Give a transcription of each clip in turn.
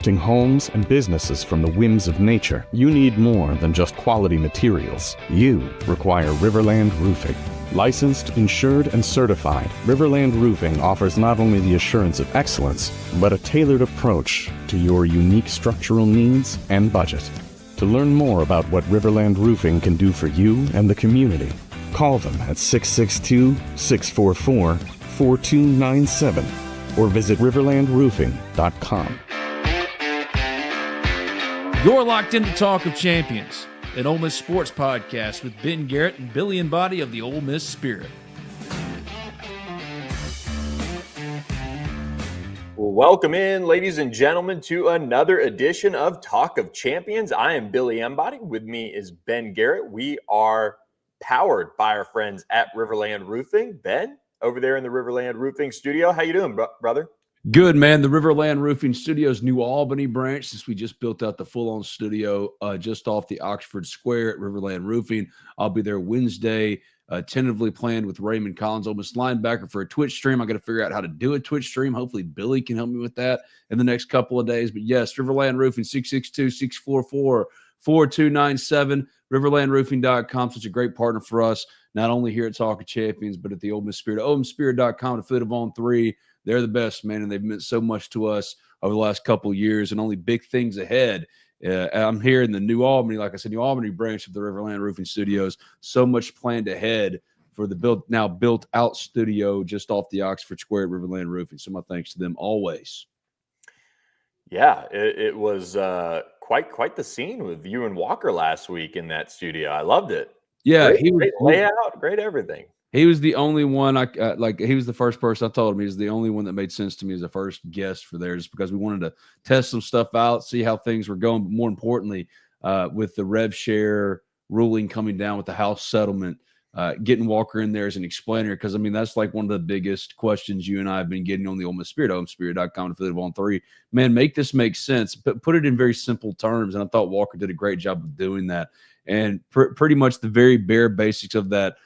Homes and businesses from the whims of nature, you need more than just quality materials. You require RiverLand Roofing. Licensed, insured, and certified, RiverLand Roofing offers not only the assurance of excellence, but a tailored approach to your unique structural needs and budget. To learn more about what RiverLand Roofing can do for you and the community, call them at 662-644-4297 or visit riverlandroofing.com. You're locked into Talk of Champions, an Ole Miss sports podcast with Ben Garrett and Billy Embody of the Ole Miss Spirit. Well, welcome in, ladies and gentlemen, to another edition of Talk of Champions. I am Billy Embody. With me is Ben Garrett. We are powered by our friends at RiverLand Roofing. Ben, over there in the RiverLand Roofing studio. How you doing, brother? Good, man. The RiverLand Roofing Studios New Albany branch, since we just built out the full-on studio just off the Oxford Square at RiverLand Roofing. I'll be there Wednesday, tentatively planned with Raymond Collins, Ole Miss linebacker, for a Twitch stream. I got to figure out how to do a Twitch stream. Hopefully Billy can help me with that in the next couple of days. But yes, RiverLand Roofing, 662-644-4297, riverlandroofing.com. Such a great partner for us, not only here at Talk of Champions, but at the Ole Miss Spirit. OleMissSpirit.com, affiliate of On 3. They're the best, man, and they've meant so much to us over the last couple of years, and only big things ahead. I'm here in the New Albany, like I said, New Albany branch of the RiverLand Roofing Studios. So much planned ahead for the built-out studio just off the Oxford Square at RiverLand Roofing. So my thanks to them always. Yeah, it was quite the scene with you and Walker last week in that studio. I loved it. Yeah, great layout, great everything. He was the only one he was the first person I told him. He was the only one that made sense to me as a first guest for there, just because we wanted to test some stuff out, see how things were going. But more importantly, with the rev share ruling coming down with the House settlement, getting Walker in there as an explainer, because I mean that's like one of the biggest questions you and I have been getting on the Ole Miss Spirit, OleMissSpirit.com, affiliate of On 3. Man, make this make sense, but put it in very simple terms. And I thought Walker did a great job of doing that. And pretty much the very bare basics of that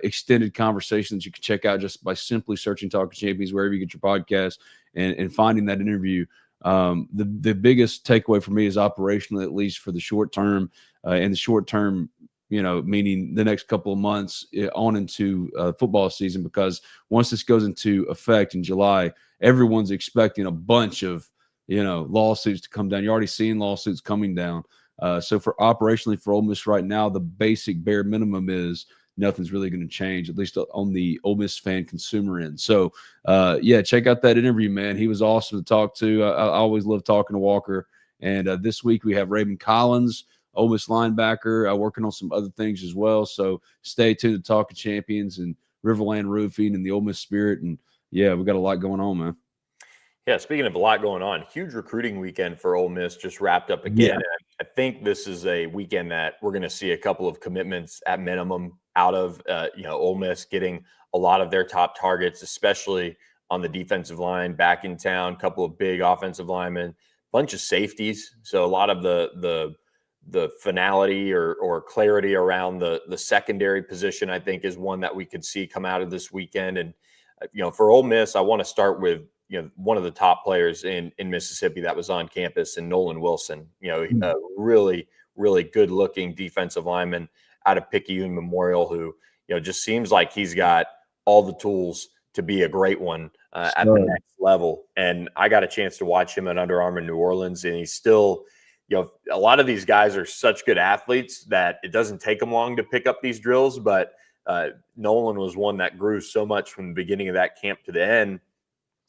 extended conversation that you can check out just by simply searching Talk of Champions wherever you get your podcast and finding that interview. The biggest takeaway for me is operationally, at least for the short term, and the short term, meaning the next couple of months on into football season, because once this goes into effect in July, everyone's expecting a bunch of, lawsuits to come down. You're already seeing lawsuits coming down. So for operationally for Ole Miss right now, the basic bare minimum is nothing's really going to change, at least on the Ole Miss fan consumer end. So, check out that interview, man. He was awesome to talk to. I always love talking to Walker. And this week we have Raymond Collins, Ole Miss linebacker, working on some other things as well. So stay tuned to Talk of Champions and RiverLand Roofing and the Ole Miss Spirit. And, yeah, we got a lot going on, man. Yeah, speaking of a lot going on, huge recruiting weekend for Ole Miss just wrapped up again. Yeah. I think this is a weekend that we're going to see a couple of commitments at minimum out of, Ole Miss getting a lot of their top targets, especially on the defensive line back in town, couple of big offensive linemen, bunch of safeties. So a lot of the finality or clarity around the secondary position, I think, is one that we could see come out of this weekend. And, for Ole Miss, I want to start with, one of the top players in Mississippi that was on campus, and Nolan Wilson, a really, really good looking defensive lineman out of Picayune Memorial, who, just seems like he's got all the tools to be a great one at the next level. And I got a chance to watch him at Under Armour New Orleans, and he's still, a lot of these guys are such good athletes that it doesn't take them long to pick up these drills. But Nolan was one that grew so much from the beginning of that camp to the end.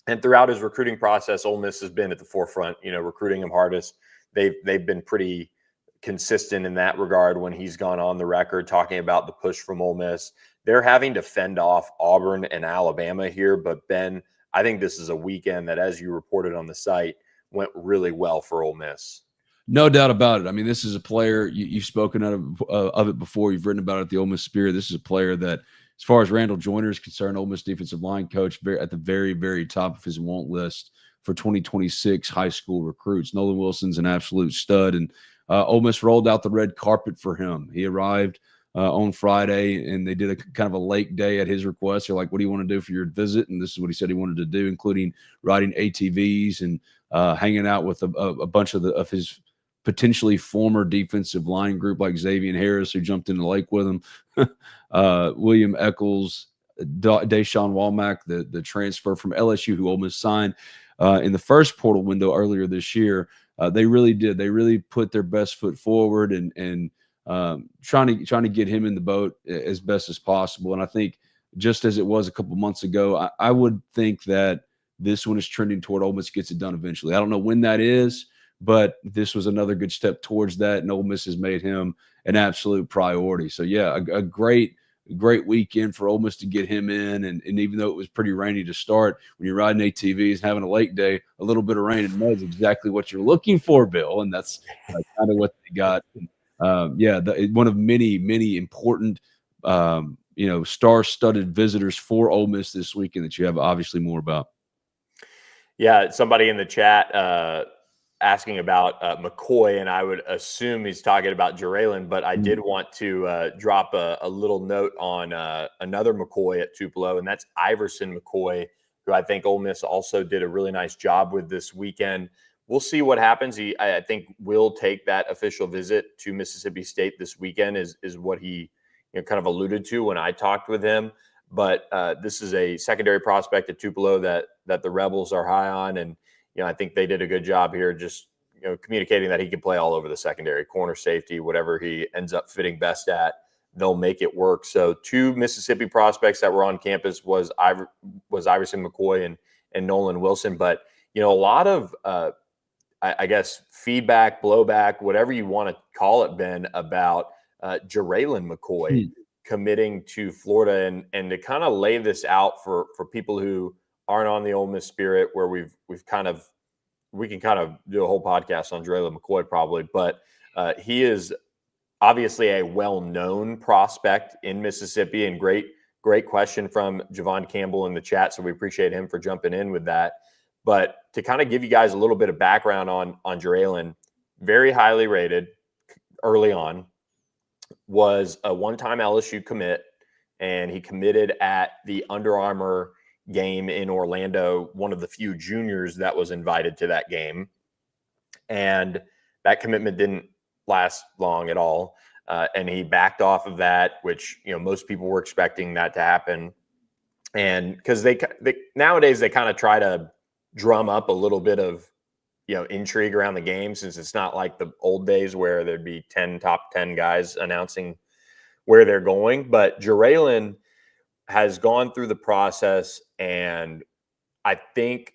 And throughout his recruiting process, Ole Miss has been at the forefront, recruiting him hardest. They've been pretty consistent in that regard when he's gone on the record talking about the push from Ole Miss. They're having to fend off Auburn and Alabama here. But, Ben, I think this is a weekend that, as you reported on the site, went really well for Ole Miss. No doubt about it. I mean, this is a player, you've spoken of it before. You've written about it at the Ole Miss Spirit. This is a player that, as far as Randall Joyner is concerned, Ole Miss defensive line coach, at the very, very top of his want list for 2026 high school recruits. Nolan Wilson's an absolute stud, and Ole Miss rolled out the red carpet for him. He arrived on Friday, and they did a kind of a lake day at his request. They're like, "What do you want to do for your visit?" And this is what he said he wanted to do, including riding ATVs and hanging out with a bunch of his potentially former defensive line group, like Xavier Harris, who jumped in the lake with him, William Eccles, Deshaun Walmack, the transfer from LSU who Ole Miss signed in the first portal window earlier this year. They really did. They really put their best foot forward and trying to get him in the boat as best as possible. And I think just as it was a couple months ago, I would think that this one is trending toward Ole Miss gets it done eventually. I don't know when that is, but this was another good step towards that, and Ole Miss has made him an absolute priority. So yeah, a great weekend for Ole Miss to get him in, and even though it was pretty rainy to start, when you're riding ATVs and having a lake day, a little bit of rain and mud is exactly what you're looking for, Bill, and that's kind of what they got. One of many important star-studded visitors for Ole Miss this weekend that you have obviously more about. Yeah, somebody in the chat asking about McCoy, and I would assume he's talking about Jeren, but I did want to drop a little note on another McCoy at Tupelo, and that's Iverson McCoy, who I think Ole Miss also did a really nice job with this weekend. We'll see what happens. I think will take that official visit to Mississippi State this weekend is what he kind of alluded to when I talked with him. But this is a secondary prospect at Tupelo that the Rebels are high on, and I think they did a good job here just communicating that he can play all over the secondary, corner, safety, whatever he ends up fitting best at, they'll make it work. So 2 Mississippi prospects that were on campus was Iverson McCoy and Nolan Wilson. But a lot of I guess feedback, blowback, whatever you want to call it, Ben, about Jeren McCoy committing to Florida, and to kind of lay this out for people who aren't on the Ole Miss spirit, where we can kind of do a whole podcast on Jeren McCoy probably, but he is obviously a well-known prospect in Mississippi, and great question from Javon Campbell in the chat. So we appreciate him for jumping in with that. But to kind of give you guys a little bit of background on Jeren, very highly rated early on, was a one-time LSU commit, and he committed at the Under Armour game in Orlando, one of the few juniors that was invited to that game. And that commitment didn't last long at all. And he backed off of that, which, most people were expecting that to happen. And because they nowadays, they kind of try to drum up a little bit of, intrigue around the game, since it's not like the old days where there'd be 10 top 10 guys announcing where they're going. But Jeren has gone through the process, and I think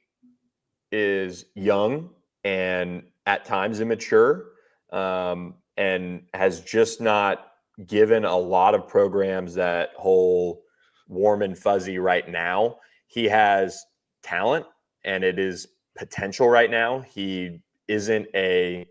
is young and at times immature, and has just not given a lot of programs that whole warm and fuzzy right now. He has talent, and it is potential right now. He isn't a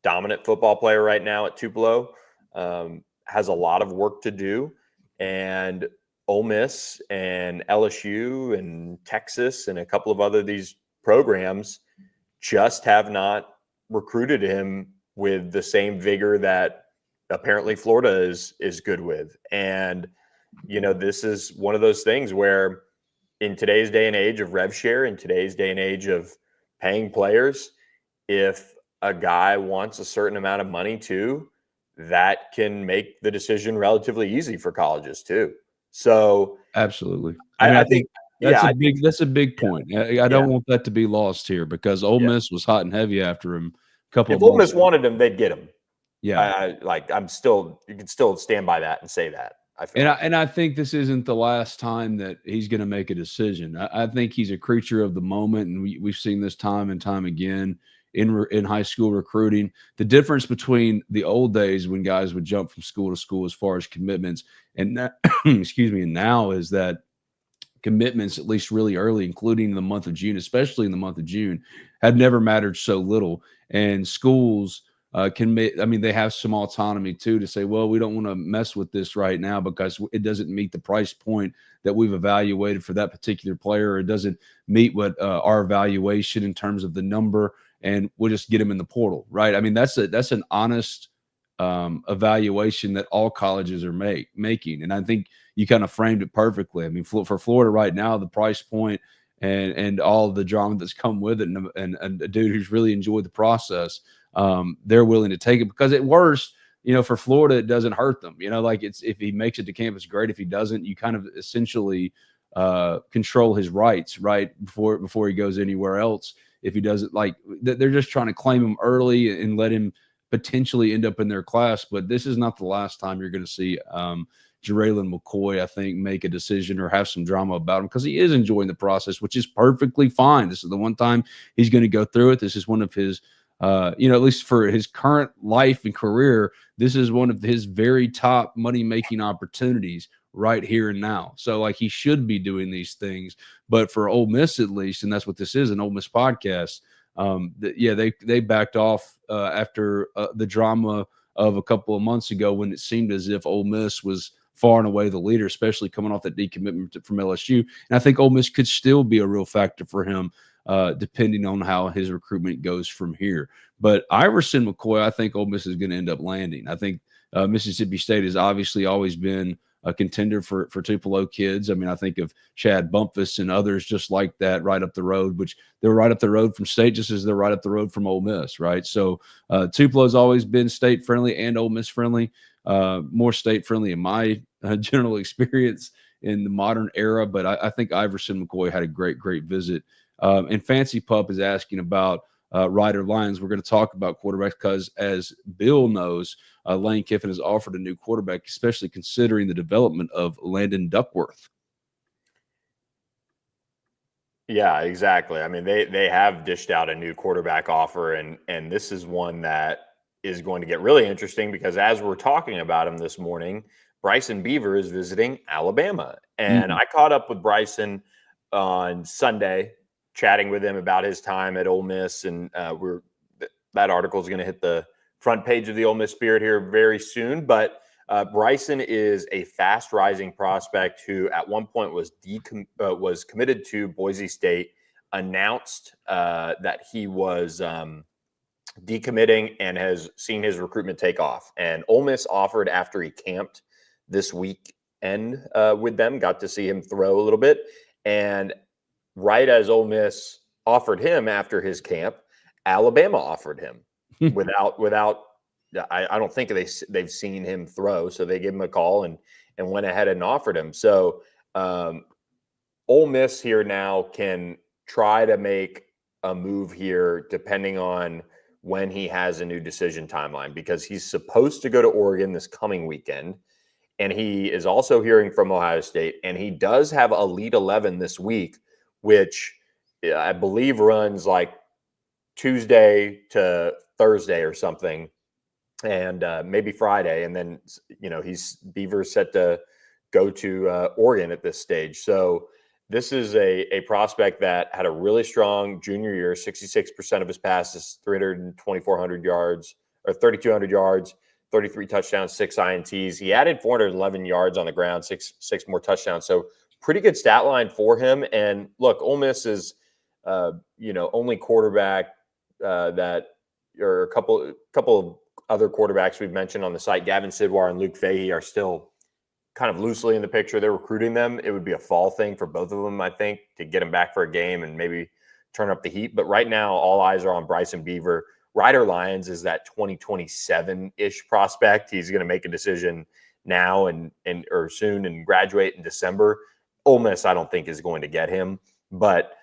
dominant football player right now at Tupelo, has a lot of work to do, and Ole Miss and LSU and Texas and a couple of other these programs just have not recruited him with the same vigor that apparently Florida is good with. And this is one of those things where, in today's day and age of rev share, in today's day and age of paying players, if a guy wants a certain amount of money too, that can make the decision relatively easy for colleges too. So absolutely, I think that's a big point. I don't want that to be lost here, because Ole Miss was hot and heavy after him. If Ole Miss wanted him, they'd get him. Yeah, you can still stand by that and say that. I think this isn't the last time that he's going to make a decision. I think he's a creature of the moment, and we've seen this time and time again in high school recruiting. The difference between the old days when guys would jump from school to school as far as commitments, and that, and now is that commitments, at least really early, including in the month of June, especially in the month of June, have never mattered so little. And schools they have some autonomy too to say, well, we don't want to mess with this right now because it doesn't meet the price point that we've evaluated for that particular player. It doesn't meet what our evaluation in terms of the number, and we'll just get him in the portal, right? I mean, that's an honest evaluation that all colleges are making. And I think you kind of framed it perfectly. I mean, for Florida right now, the price point and all the drama that's come with it, and a dude who's really enjoyed the process, they're willing to take it, because at worst, for Florida, it doesn't hurt them. Like, it's, if he makes it to campus, great. If he doesn't, you kind of essentially control his rights right before he goes anywhere else. If he doesn't, like, they're just trying to claim him early and let him potentially end up in their class. But this is not the last time you're going to see Jeren McCoy, I think, make a decision or have some drama about him, because he is enjoying the process, which is perfectly fine. This is the one time he's going to go through it. This is one of his, at least for his current life and career, this is one of his very top money-making opportunities right here and now. So, like, he should be doing these things. But for Ole Miss, at least, and that's what this is, an Ole Miss podcast, they backed off after the drama of a couple of months ago, when it seemed as if Ole Miss was far and away the leader, especially coming off that decommitment from LSU. And I think Ole Miss could still be a real factor for him, depending on how his recruitment goes from here. But Iverson McCoy, I think Ole Miss is going to end up landing. I think Mississippi State has obviously always been a contender for Tupelo kids. I mean, I think of Chad Bumpus and others just like that right up the road, which they're right up the road from State, just as they're right up the road from Ole Miss, right? So Tupelo's always been State friendly and Ole Miss friendly, more State friendly in my general experience in the modern era. But I think Iverson McCoy had a great visit. And Fancy Pup is asking about Rider Lions. We're going to talk about quarterbacks because, as Bill knows, Lane Kiffin has offered a new quarterback, especially considering the development of Landon Duckworth. Yeah, exactly. I mean, they have dished out a new quarterback offer, and this is one that is going to get really interesting, because as we're talking about him this morning, Bryson Beaver is visiting Alabama. And I caught up with Bryson on Sunday, chatting with him about his time at Ole Miss, and that article is going to hit the front page of the Ole Miss Spirit here very soon. But Bryson is a fast rising prospect who at one point was committed to Boise State, announced that he was decommitting, and has seen his recruitment take off. And Ole Miss offered after he camped this weekend with them, got to see him throw a little bit. And right as Ole Miss offered him after his camp, Alabama offered him without. I don't think they've seen him throw, so they gave him a call and went ahead and offered him. So Ole Miss here now can try to make a move here depending on when he has a new decision timeline, because he's supposed to go to Oregon this coming weekend, and he is also hearing from Ohio State, and he does have Elite 11 this week, which I believe runs like Tuesday to Thursday or something, and maybe Friday. And then, Beaver's set to go to Oregon at this stage. So this is a prospect that had a really strong junior year, 66% of his passes, 3,400 yards or 3,200 yards, 33 touchdowns, 6 INTs. He added 411 yards on the ground, six more touchdowns. So pretty good stat line for him. And look, Ole Miss is, only quarterback that, or a couple of other quarterbacks we've mentioned on the site, Gavin Sidwar and Luke Fahey, are still kind of loosely in the picture. They're recruiting them. It would be a fall thing for both of them, I think, to get them back for a game and maybe turn up the heat. But right now, all eyes are on Bryson Beaver. Rider Lions is that 2027-ish prospect. He's going to make a decision now or soon and graduate in December. Ole Miss, I don't think, is going to get him, but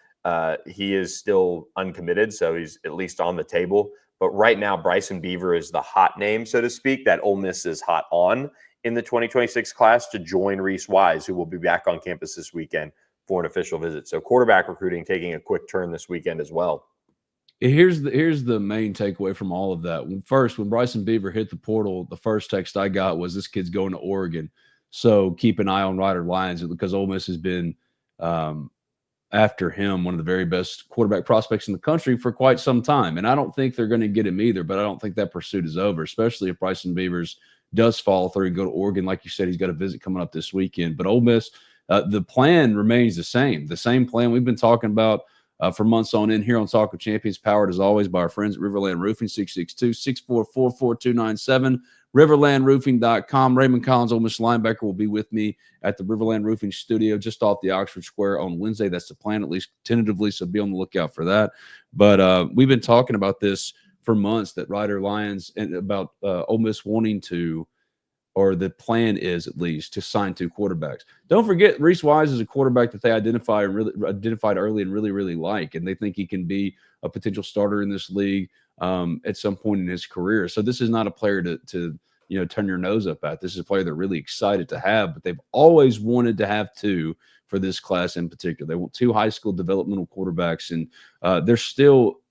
he is still uncommitted, so he's at least on the table. But right now, Bryson Beaver is the hot name, so to speak, that Ole Miss is hot on in the 2026 class to join Reese Wise, who will be back on campus this weekend for an official visit. So quarterback recruiting taking a quick turn this weekend as well. Here's the main takeaway from all of that. First, when Bryson Beaver hit the portal, the first text I got was, this kid's going to Oregon. So keep an eye on Rider Lions, because Ole Miss has been after him, one of the very best quarterback prospects in the country for quite some time. And I don't think they're going to get him either, but I don't think that pursuit is over, especially if Bryson Beavers does follow through and go to Oregon. Like you said, he's got a visit coming up this weekend. But Ole Miss, the plan remains the same plan we've been talking about for months on in here on Talk of Champions, powered as always by our friends at RiverLand Roofing, 662-644-4297. RiverlandRoofing.com. Raymond Collins, Ole Miss linebacker, will be with me at the RiverLand Roofing studio just off the Oxford Square on Wednesday. That's the plan, at least tentatively, so be on the lookout for that. But we've been talking about this for months, that Rider Lions, and about Ole Miss wanting to, or the plan is at least, to sign 2 quarterbacks. Don't forget, Reese Wise is a quarterback that they identified early and really, really like, and they think he can be a potential starter in this league at some point in his career. So this is not a player to turn your nose up at. This is a player they're really excited to have, but they've always wanted to have 2 for this class in particular. They want 2 high school developmental quarterbacks, and they're still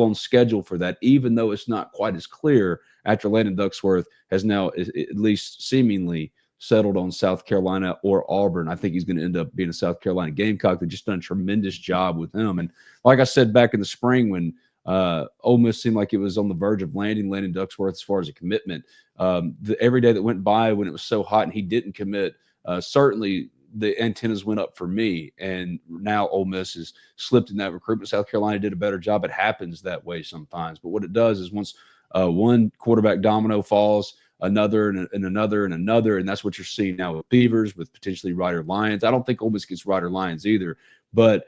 on schedule for that, even though it's not quite as clear after Landon Ducksworth has now at least seemingly settled on South Carolina or Auburn. I think he's going to end up being a South Carolina Gamecock. They've just done a tremendous job with him. And like I said back in the spring, when Ole Miss seemed like it was on the verge of landing Landon Ducksworth as far as a commitment, every day that went by when it was so hot and he didn't commit, certainly the antennas went up for me. And now Ole Miss has slipped in that recruitment. South Carolina did a better job. It happens that way sometimes. But what it does is once one quarterback domino falls, another and another and another, and that's what you're seeing now with Beavers, with potentially Rider Lions. I don't think Ole Miss gets Rider Lions either, but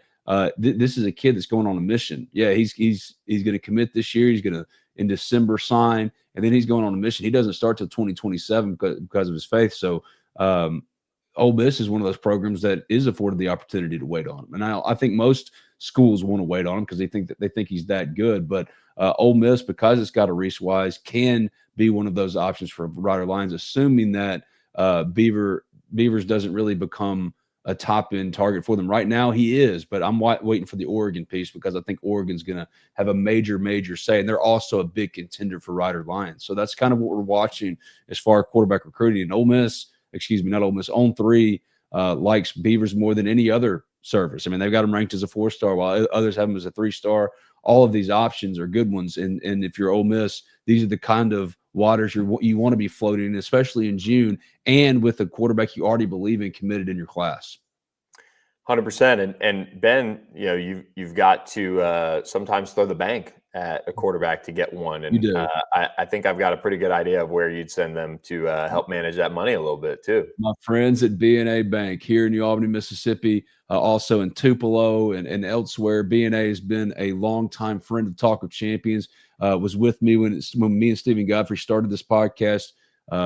this is a kid that's going on a mission. Yeah, he's going to commit this year. He's going to in December sign, and then he's going on a mission. He doesn't start till 2027 because of his faith. So Ole Miss is one of those programs that is afforded the opportunity to wait on him, and I think most schools want to wait on him because they think he's that good. But Ole Miss, because it's got a Reese Wise, can be one of those options for Rider Lions, assuming that Beavers doesn't really become a top-end target for them. Right now he is, but I'm waiting for the Oregon piece because I think Oregon's going to have a major say, and they're also a big contender for Rider Lions. So that's kind of what we're watching as far as quarterback recruiting. And Ole Miss, On 3 likes Beavers more than any other service. I mean, they've got them ranked as a 4-star while others have them as a 3-star. All of these options are good ones. And if you're Ole Miss, these are the kind of waters you want to be floating in, especially in June, and with a quarterback you already believe in committed in your class. 100%. And Ben, you've got to sometimes throw the bank at a quarterback to get one. And I think I've got a pretty good idea of where you'd send them to help manage that money a little bit too. My friends at BNA Bank here in New Albany, Mississippi, also in Tupelo and elsewhere. BNA has been a longtime friend of Talk of Champions. Was with me when me and Stephen Godfrey started this podcast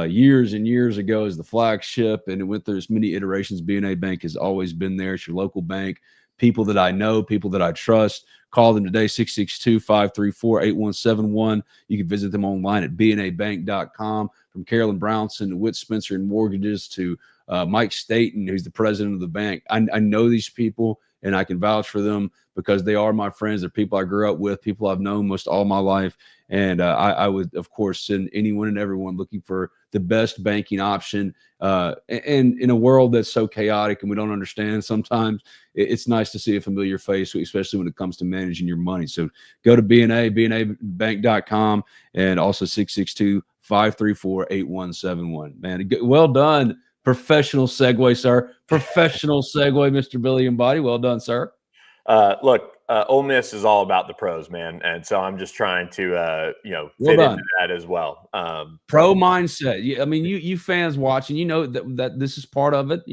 years and years ago as the flagship, and it went through as many iterations. BNA Bank has always been there. It's your local bank. People that I know, people that I trust. Call them today, 662-534-8171. You can visit them online at bnabank.com. From Carolyn Brownson to Whit Spencer and Mortgages to Mike Staten, who's the president of the bank. I know these people, and I can vouch for them because they are my friends. They're people I grew up with, people I've known most all my life. And I would, of course, send anyone and everyone looking for the best banking option. And in a world that's so chaotic and we don't understand sometimes, it's nice to see a familiar face, especially when it comes to managing your money. So go to bnabank.com, and also 662-534-8171. Man, well done. Professional segue, sir. Professional segue, Mr. Billy Embody. Well done, sir. Look, Ole Miss is all about the pros, man, and so I'm just trying to, fit into that as well. Pro mindset. Yeah, I mean, you fans watching, you know that this is part of it.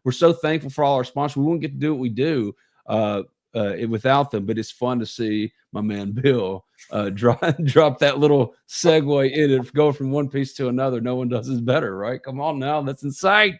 We're so thankful for all our sponsors. We wouldn't get to do what we do without them, but it's fun to see my man Bill drop that little segue in and go from one piece to another. No one does this better, right? Come on now, that's insane.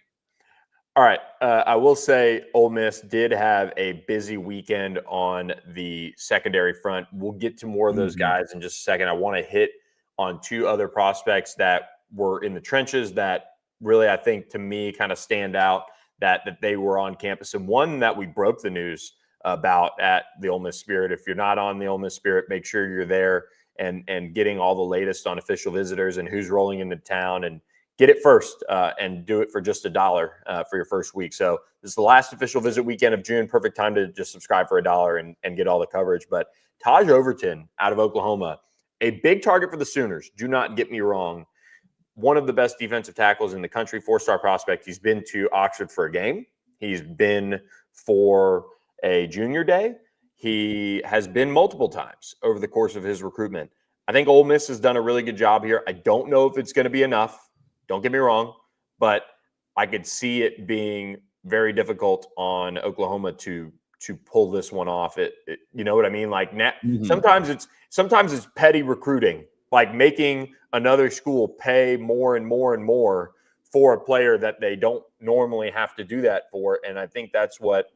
All right. I will say Ole Miss did have a busy weekend on the secondary front. We'll get to more of those guys in just a second. I want to hit on 2 other prospects that were in the trenches that really, I think, to me, kind of stand out that they were on campus. And one that we broke the news about at the Ole Miss Spirit. If you're not on the Ole Miss Spirit, make sure you're there and getting all the latest on official visitors and who's rolling into town, and get it first and do it for just $1 for your first week. So this is the last official visit weekend of June. Perfect time to just subscribe for $1 and get all the coverage. But Taj Overton out of Oklahoma, a big target for the Sooners. Do not get me wrong. One of the best defensive tackles in the country, 4-star prospect. He's been to Oxford for a game. He's been for a junior day. He has been multiple times over the course of his recruitment. I think Ole Miss has done a really good job here. I don't know if it's going to be enough. Don't get me wrong, but I could see it being very difficult on Oklahoma to pull this one off. You know what I mean? Like sometimes it's petty recruiting, like making another school pay more and more and more for a player that they don't normally have to do that for. And I think that's what,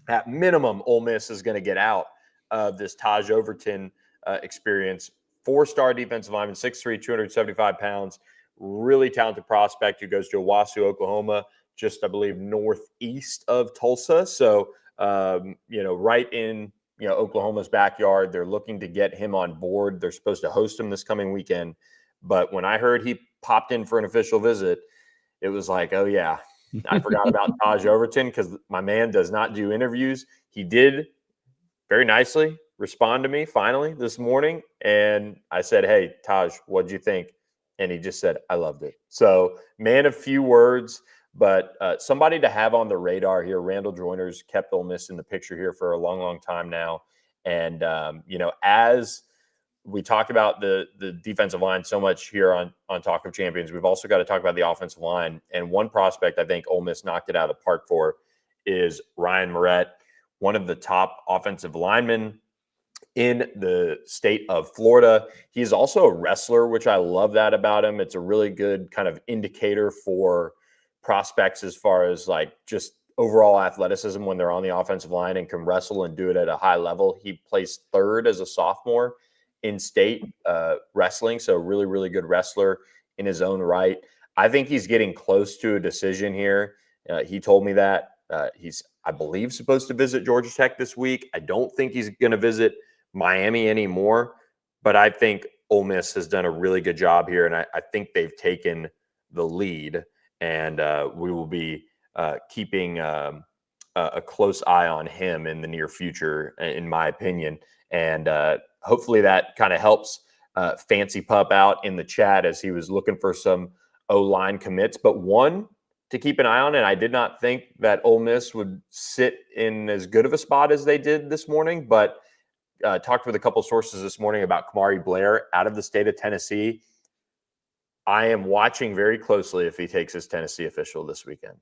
at minimum, Ole Miss is going to get out of this Taj Overton experience. 4-star defensive lineman, 6'3", 275 pounds, really talented prospect who goes to Owasso, Oklahoma, just, I believe, northeast of Tulsa. So, right in, Oklahoma's backyard. They're looking to get him on board. They're supposed to host him this coming weekend. But when I heard he popped in for an official visit, it was like, oh, yeah, I forgot about Taj Overton because my man does not do interviews. He did very nicely respond to me finally this morning. And I said, hey, Taj, what'd you think? And he just said, I loved it. So, man of few words, but somebody to have on the radar here. Randall Joyner's kept Ole Miss in the picture here for a long, long time now. And, as we talk about the defensive line so much here on Talk of Champions, we've also got to talk about the offensive line. And one prospect I think Ole Miss knocked it out of the park for is Ryan Moret, one of the top offensive linemen in the state of Florida. He's also a wrestler, which I love that about him. It's a really good kind of indicator for prospects as far as like just overall athleticism when they're on the offensive line and can wrestle and do it at a high level. He placed third as a sophomore in state wrestling. So really, really good wrestler in his own right. I think he's getting close to a decision here. He told me that he's, I believe, supposed to visit Georgia Tech this week. I don't think he's going to visit Miami anymore, but I think Ole Miss has done a really good job here. And I think they've taken the lead, and we will be keeping a close eye on him in the near future, in my opinion. And hopefully that kind of helps Fancy Pup out in the chat as he was looking for some O-line commits, but one to keep an eye on. And I did not think that Ole Miss would sit in as good of a spot as they did this morning, but talked with a couple sources this morning about Kamari Blair out of the state of Tennessee. I am watching very closely if he takes his Tennessee official this weekend.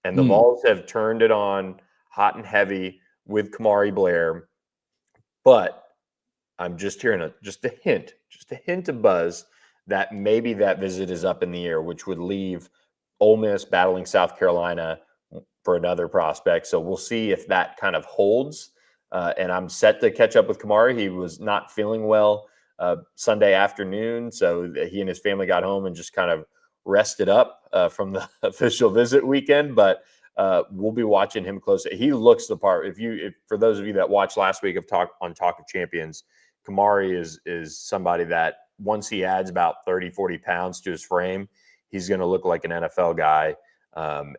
And the Vols have turned it on hot and heavy with Kamari Blair. But I'm just hearing just a hint of buzz that maybe that visit is up in the air, which would leave Ole Miss battling South Carolina for another prospect. So we'll see if that kind of holds. And I'm set to catch up with Kamari. He was not feeling well Sunday afternoon, so he and his family got home and just kind of rested up from the official visit weekend. But we'll be watching him closely. He looks the part. If for those of you that watched last week of Talk of Champions, Kamari is somebody that once he adds about 30, 40 pounds to his frame, he's going to look like an NFL guy.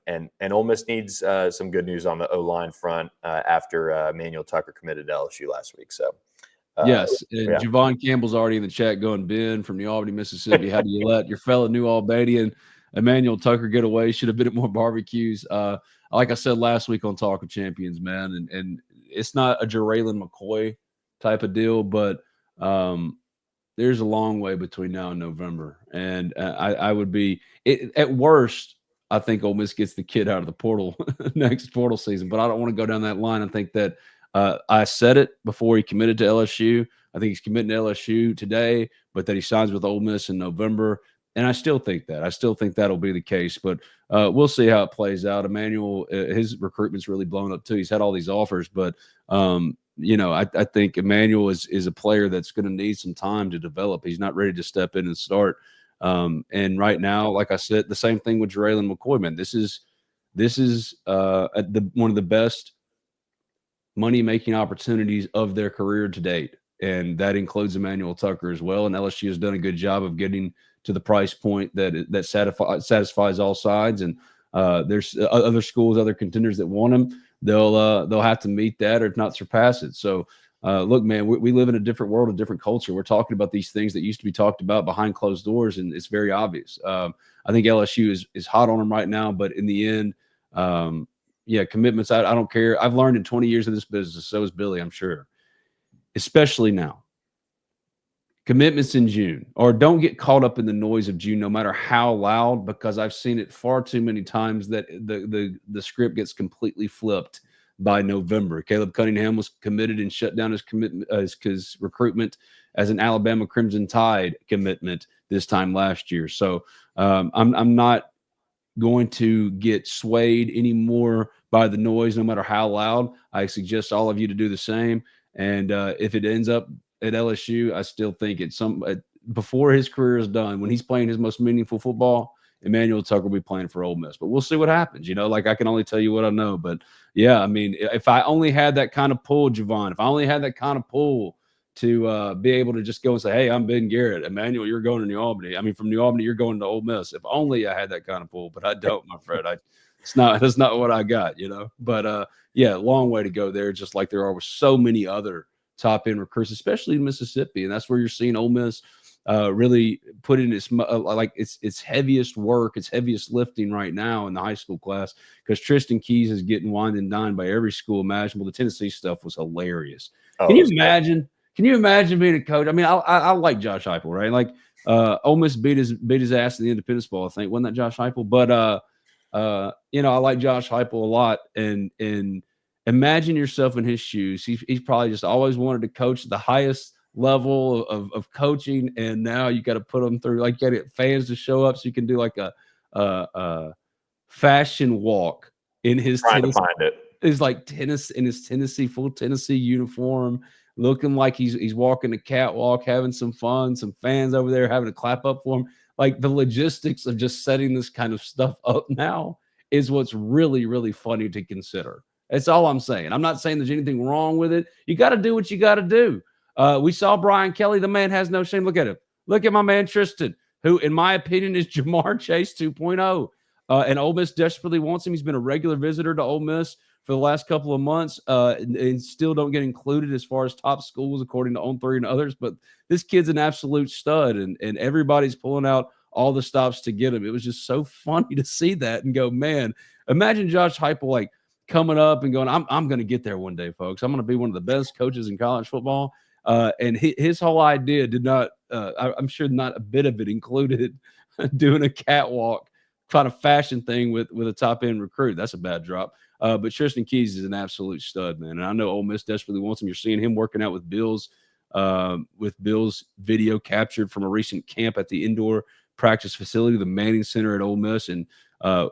And Ole Miss needs some good news on the O-line front after Emmanuel Tucker committed to LSU last week. So, yes, and yeah. Javon Campbell's already in the chat going, Ben from New Albany, Mississippi. How do you let your fellow New Albanian Emmanuel Tucker get away? Should have been at more barbecues. Like I said last week on Talk of Champions, man, and it's not a Jeren McCoy type of deal, but there's a long way between now and November. And I would be at worst, I think Ole Miss gets the kid out of the portal next portal season, but I don't want to go down that line. I think that I said it before he committed to LSU. I think he's committing to LSU today, but that he signs with Ole Miss in November. And I still think that. I still think that'll be the case, but we'll see how it plays out. Emmanuel, his recruitment's really blown up too. He's had all these offers, but I think Emmanuel is a player that's going to need some time to develop. He's not ready to step in and start. And right now, like I said, the same thing with Jeren McCoy, man. This is one of the best money-making opportunities of their career to date, and that includes Emmanuel Tucker as well. And LSU has done a good job of getting to the price point that satisfies all sides. And there's other schools, other contenders that want him. They'll have to meet that, or if not surpass it. So. Look, man, we live in a different world, a different culture. We're talking about these things that used to be talked about behind closed doors, and it's very obvious. I think LSU is hot on them right now, but in the end, commitments. I don't care. I've learned in 20 years of this business. So is Billy, I'm sure, especially now. Commitments in June, or don't get caught up in the noise of June, no matter how loud, because I've seen it far too many times that the script gets completely flipped by November. Caleb Cunningham was committed and shut down his commitment, his recruitment as an Alabama Crimson Tide commitment this time last year. So I'm not going to get swayed anymore by the noise, no matter how loud. I suggest all of you to do the same. And if it ends up at LSU, I still think it's before his career is done, when he's playing his most meaningful football, Emmanuel Tucker will be playing for Ole Miss. But we'll see what happens. Like, I can only tell you what I know. But yeah, I mean, if I only had that kind of pull, Javon, if I only had that kind of pull to be able to just go and say, hey, I'm Ben Garrett. Emmanuel, you're going to New Albany. I mean, from New Albany, you're going to Ole Miss. If only I had that kind of pull, but I don't, my friend. That's not what I got, But yeah, long way to go there, just like there are with so many other top end recruits, especially in Mississippi. And that's where you're seeing Ole Miss really put in its heaviest work, its heaviest lifting right now in the high school class, because Tristan Keys is getting wined and dined by every school imaginable. The Tennessee stuff was hilarious. Can you imagine? Can you imagine being a coach? I mean, I like Josh Heupel, right? Like, Ole Miss beat his ass in the Independence Bowl, I think. Wasn't that Josh Heupel? But I like Josh Heupel a lot, and imagine yourself in his shoes. He's probably just always wanted to coach the highest level of coaching, and now you got to put them through, like, get fans to show up so you can do like a fashion walk in his full Tennessee uniform, looking like he's walking the catwalk, having some fun, some fans over there having to clap up for him. Like, the logistics of just setting this kind of stuff up now is what's really, really funny to consider. That's all I'm saying. I'm not saying there's anything wrong with it. You got to do what you got to do. We saw Brian Kelly. The man has no shame. Look at him. Look at my man Tristan, who, in my opinion, is Jamar Chase 2.0. And Ole Miss desperately wants him. He's been a regular visitor to Ole Miss for the last couple of months, and still don't get included as far as top schools, according to On3 and others. But this kid's an absolute stud, and everybody's pulling out all the stops to get him. It was just so funny to see that and go, man, imagine Josh Heupel, like, coming up and going, I'm going to get there one day, folks. I'm going to be one of the best coaches in college football. And his whole idea did not, I'm sure not a bit of it included doing a catwalk kind of fashion thing with a top end recruit. That's a bad drop. But Tristan Keys is an absolute stud, man. And I know Ole Miss desperately wants him. You're seeing him working out with Bill's video captured from a recent camp at the indoor practice facility, the Manning Center at Ole Miss. And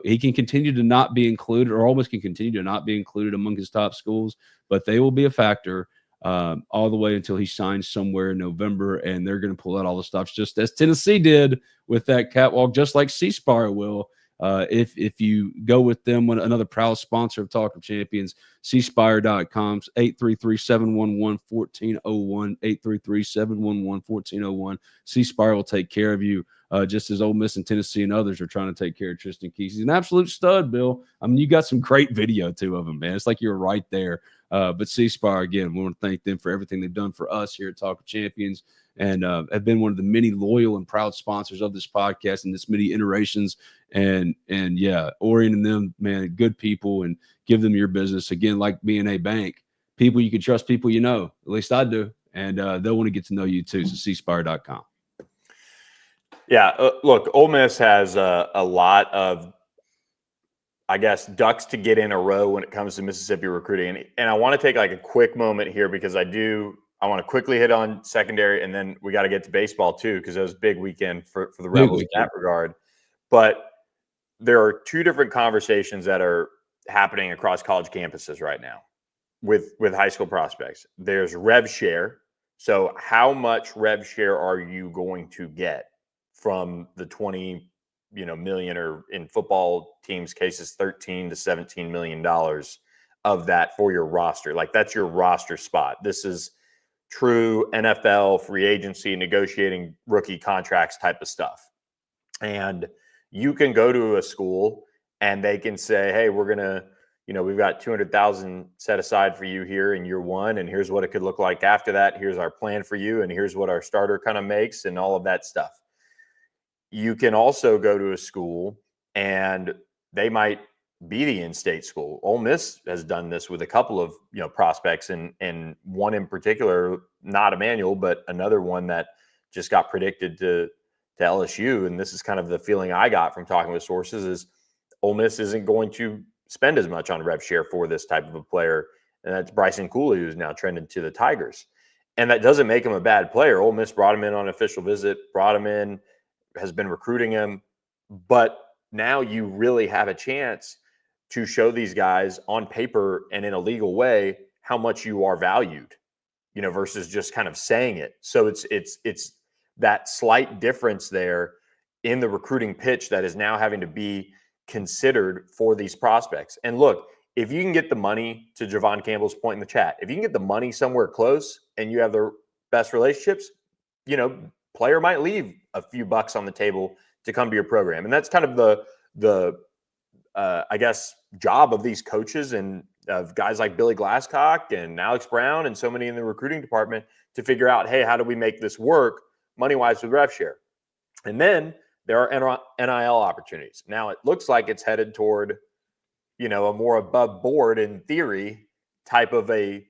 he can continue to not be included, or Ole Miss can continue to not be included among his top schools, but they will be a factor all the way until he signs somewhere in November, and they're going to pull out all the stops, just as Tennessee did with that catwalk, just like Spire will. If you go with them, another proud sponsor of Talk of Champions, cspire.com, 833-711-1401, 833-711-1401. Spire will take care of you, just as Ole Miss and Tennessee and others are trying to take care of Tristan Keys. He's an absolute stud, Bill. I mean, you got some great video, too, of him, man. It's like you're right there. But Spire, again, we want to thank them for everything they've done for us here at Talk of Champions, and have been one of the many loyal and proud sponsors of this podcast and this many iterations. And yeah, orienting them, man, good people, and give them your business. Again, like BNA Bank, people you can trust, people you know. At least I do. And they'll want to get to know you too. So cspire.com. Yeah, look, Ole Miss has a lot of, I guess, ducks to get in a row when it comes to Mississippi recruiting. And I want to take like a quick moment here, because I want to quickly hit on secondary, and then we got to get to baseball too, because it was a big weekend for the Rebels in that regard. But there are two different conversations that are happening across college campuses right now with high school prospects. There's rev share. So how much rev share are you going to get from the 20 million, or in football teams' cases, $13 to $17 million of that for your roster? Like, that's your roster spot. This is true NFL free agency, negotiating rookie contracts type of stuff. And you can go to a school and they can say, hey, we're going to, we've got 200,000 set aside for you here in year one, and here's what it could look like after that. Here's our plan for you, and here's what our starter kind of makes, and all of that stuff. You can also go to a school and they might be the in-state school. Ole Miss has done this with a couple of prospects, and one in particular, not Emmanuel, but another one that just got predicted to LSU. And this is kind of the feeling I got from talking with sources: is Ole Miss isn't going to spend as much on rev share for this type of a player, and that's Bryson Cooley, who's now trended to the Tigers. And that doesn't make him a bad player. Ole Miss brought him in on an official visit, brought him in, has been recruiting him, but now you really have a chance to show these guys on paper and in a legal way how much you are valued, versus just kind of saying it. So it's that slight difference there in the recruiting pitch that is now having to be considered for these prospects. And look, if you can get the money, to Javon Campbell's point in the chat, if you can get the money somewhere close and you have the best relationships, player might leave a few bucks on the table to come to your program. And that's kind of the I guess, job of these coaches and of guys like Billy Glasscock and Alex Brown and so many in the recruiting department to figure out, hey, how do we make this work money-wise with rev share? And then there are NIL opportunities. Now it looks like it's headed toward, a more above board, in theory, type of a,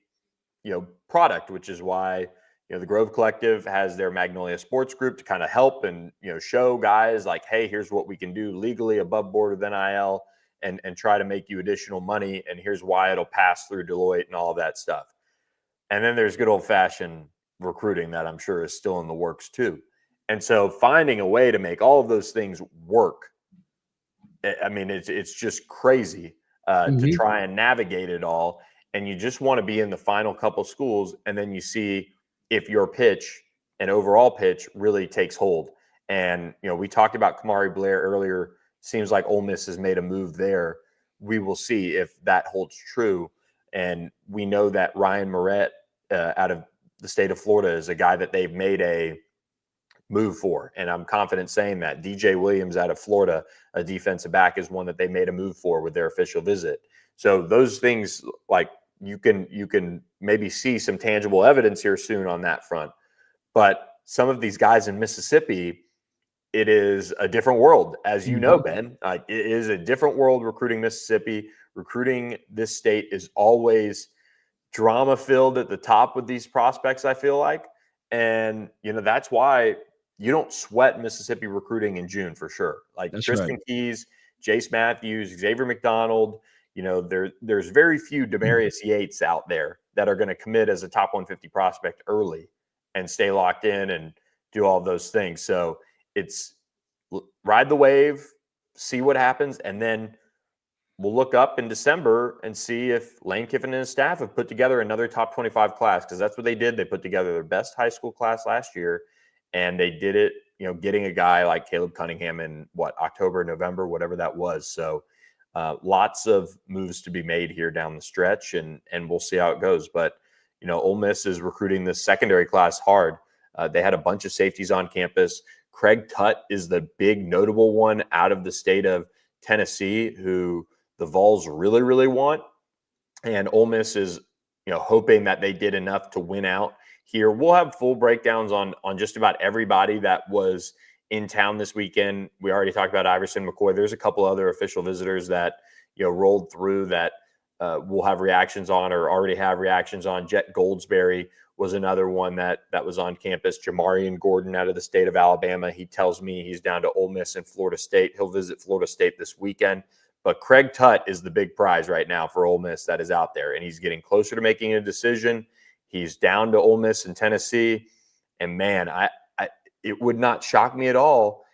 product, which is why, the Grove Collective has their Magnolia Sports Group to kind of help and, show guys like, hey, here's what we can do legally above board with NIL and try to make you additional money. And here's why it'll pass through Deloitte and all of that stuff. And then there's good old fashioned recruiting that I'm sure is still in the works too. And so finding a way to make all of those things work, I mean, it's just crazy to try and navigate it all. And you just want to be in the final couple schools, and then you see if your pitch and overall pitch really takes hold. And, we talked about Kamari Blair earlier. Seems like Ole Miss has made a move there. We will see if that holds true. And we know that Ryan Moret out of the state of Florida is a guy that they've made a move for. And I'm confident saying that. DJ Williams out of Florida, a defensive back, is one that they made a move for with their official visit. So those things, like, you can maybe see some tangible evidence here soon on that front. But some of these guys in Mississippi, it is a different world, as you know, Ben. It is a different world recruiting Mississippi. Recruiting this state is always drama-filled at the top with these prospects, I feel like. And, that's why you don't sweat Mississippi recruiting in June for sure. Like That's Tristan right. Keys, Jace Matthews, Xavier McDonald, there's very few Demarius Yates out there that are going to commit as a top 150 prospect early and stay locked in and do all those things. So it's ride the wave, see what happens, and then we'll look up in December and see if Lane Kiffin and his staff have put together another top 25 class, because that's what they did. They put together their best high school class last year, and they did it, getting a guy like Caleb Cunningham in October, November, whatever that was. So lots of moves to be made here down the stretch, and we'll see how it goes. But, Ole Miss is recruiting this secondary class hard. They had a bunch of safeties on campus. Craig Tutt is the big notable one out of the state of Tennessee, who the Vols really, really want. And Ole Miss is, hoping that they did enough to win out here. We'll have full breakdowns on just about everybody that was in town this weekend. We already talked about Iverson McCoy. There's a couple other official visitors that, rolled through that we'll have reactions on, or already have reactions on. Jet Goldsberry was another one that was on campus. Jamarian Gordon out of the state of Alabama. He tells me he's down to Ole Miss and Florida State. He'll visit Florida State this weekend. But Craig Tutt is the big prize right now for Ole Miss that is out there, and he's getting closer to making a decision. He's down to Ole Miss and Tennessee, and man, it would not shock me at all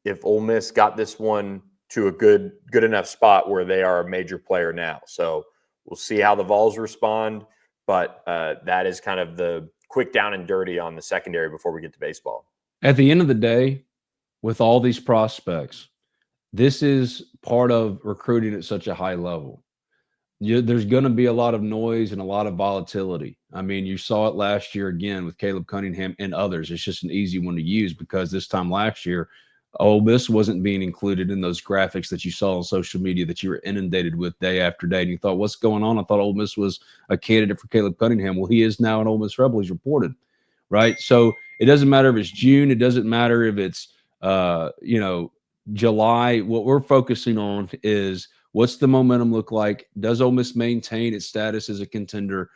if Ole Miss got this one to a good enough spot where they are a major player now. So we'll see how the Vols respond, but that is kind of the quick down and dirty on the secondary before we get to baseball. At the end of the day, with all these prospects, this is part of recruiting at such a high level. There's going to be a lot of noise and a lot of volatility. I mean, you saw it last year again with Caleb Cunningham and others. It's just an easy one to use because this time last year, Ole Miss wasn't being included in those graphics that you saw on social media that you were inundated with day after day. And you thought, what's going on? I thought Ole Miss was a candidate for Caleb Cunningham. Well, he is now an Ole Miss Rebel. He's reported, right? So it doesn't matter if it's June. It doesn't matter if it's, July. What we're focusing on is What's the momentum look like? Does Ole Miss maintain its status as a contender?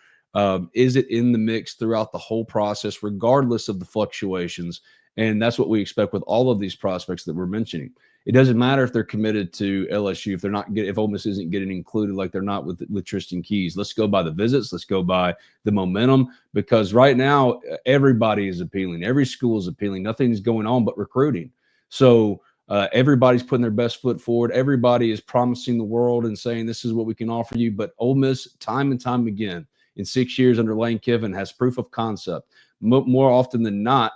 Is it in the mix throughout the whole process, regardless of the fluctuations? And that's what we expect with all of these prospects that we're mentioning. It doesn't matter if they're committed to LSU, if they're not if Ole Miss isn't getting included like they're not with Tristan Keys. Let's go by the visits. Let's go by the momentum, because right now everybody is appealing. Every school is appealing. Nothing's going on but recruiting. So everybody's putting their best foot forward. Everybody is promising the world and saying this is what we can offer you. But Ole Miss, time and time again, in 6 years under Lane Kiffin, has proof of concept. More often than not,